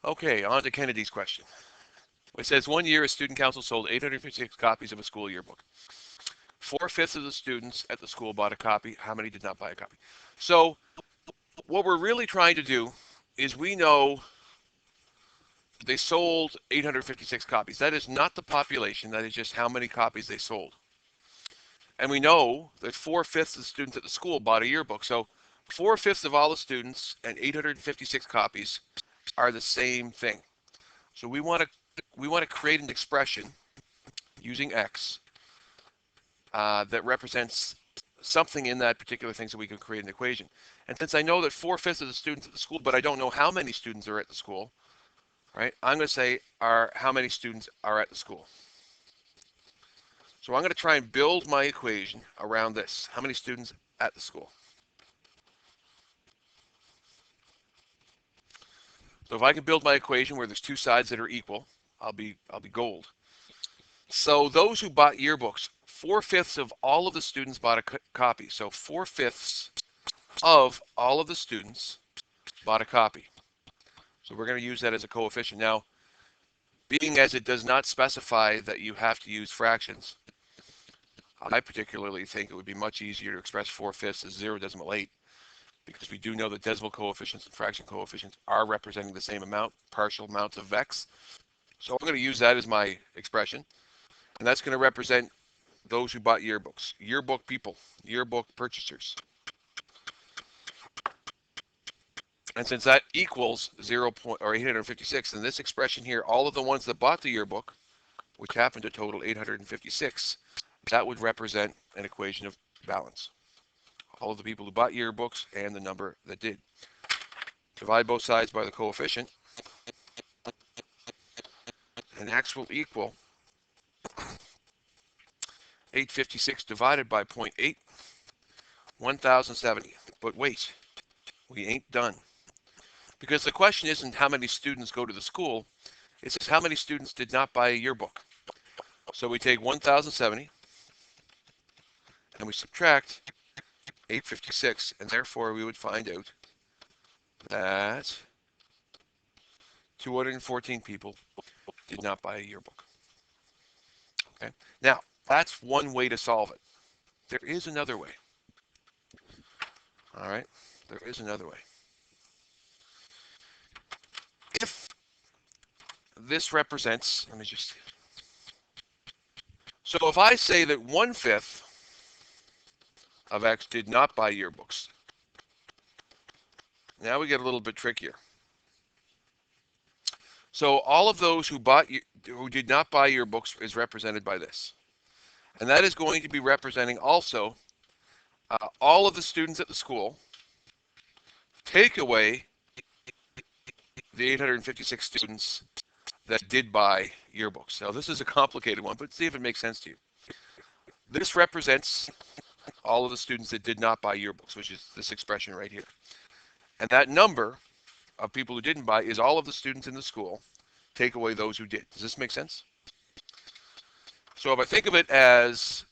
Okay, on to Kennedy's question. It says 1 year a student council sold 856 copies of a school yearbook. 4/5 of the students at the school bought a copy. How many did not buy a copy? So what we're really trying to do is we know they sold 856 copies. That is not the population. That is just how many copies they sold. And we know that 4/5 of the students at the school bought a yearbook. So 4/5 of all the students and 856 copies are the same thing. So we want to create an expression using X that represents something in that particular thing so we can create an equation. And since I know that 4/5 of the students at the school, but I don't know how many students are at the school, right? I'm going to say how many students are at the school. So I'm going to try and build my equation around this. How many students at the school? So if I can build my equation where there's two sides that are equal, I'll be gold. So those who bought yearbooks, 4/5 of all of the students bought a copy. So 4/5 of all of the students bought a copy. So we're going to use that as a coefficient. Now, being as it does not specify that you have to use fractions, I particularly think it would be much easier to express 4/5 as 0.8, because we do know that decimal coefficients and fraction coefficients are representing the same amount, partial amounts of x. So I'm going to use that as my expression, and that's going to represent those who bought yearbooks, yearbook people, yearbook purchasers. And since that equals 856, in this expression here, all of the ones that bought the yearbook, which happened to total 856, that would represent an equation of balance. All of the people who bought yearbooks and the number that did. Divide both sides by the coefficient, and x will equal 856 divided by 0.8, 1070. But wait, we ain't done. Because the question isn't how many students go to the school, it says how many students did not buy a yearbook. So we take 1070 and we subtract 856, and therefore we would find out that 214 people did not buy a yearbook. Okay. Now, that's one way to solve it. There is another way. All right. There is another way. If this represents, let me just, so if I say that 1/5 of X did not buy yearbooks, now we get a little bit trickier. So all of those who did not buy yearbooks is represented by this. And that is going to be representing also all of the students at the school, take away the 856 students that did buy yearbooks. Now this is a complicated one, but see if it makes sense to you. This represents all of the students that did not buy yearbooks, which is this expression right here. And that number of people who didn't buy is all of the students in the school, take away those who did. Does this make sense? So if I think of it as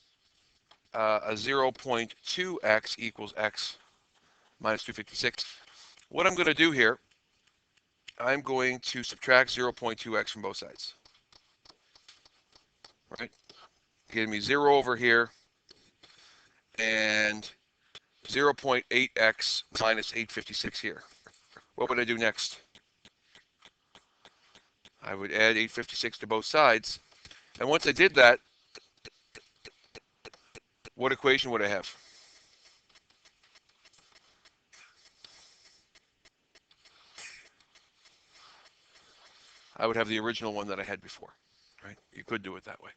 a 0.2x equals x minus 256, what I'm going to do here, I'm going to subtract 0.2x from both sides. Right? Give me 0 over here and 0.8x minus 856 here. What would I do next? I would add 856 to both sides. And once I did that, what equation would I have? I would have the original one that I had before. Right? You could do it that way.